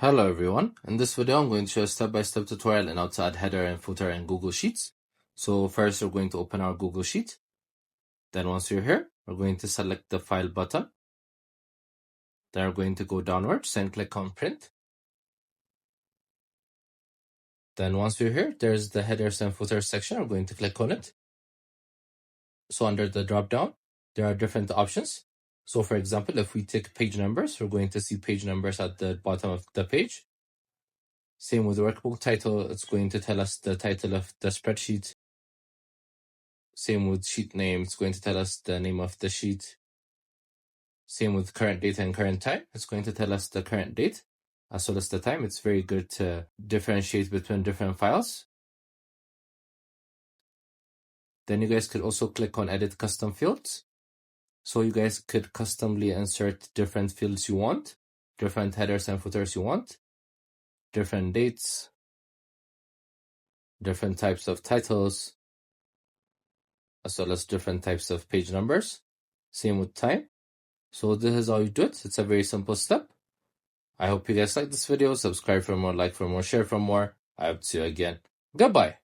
Hello everyone, in this video I'm going to show a step-by-step tutorial on how to add header and footer in Google Sheets. So first we're going to open our Google Sheet. Then once you're here, we're going to select the File button. Then we're going to go downwards and click on Print. Then once we're here, there's the Headers and Footers section. We're going to click on it. So under the drop-down, there are different options. So for example, if we take page numbers, we're going to see page numbers at the bottom of the page. Same with workbook title, it's going to tell us the title of the spreadsheet. Same with sheet name, it's going to tell us the name of the sheet. Same with current date and current time, it's going to tell us the current date as well as the time. It's very good to differentiate between different files. Then you guys could also click on Edit Custom Fields. So you guys could customly insert different fields you want, different headers and footers you want, different dates, different types of titles, as well as different types of page numbers. Same with time. So this is how you do it. It's a very simple step. I hope you guys like this video. Subscribe for more, like for more, share for more. I hope to see you again. Goodbye.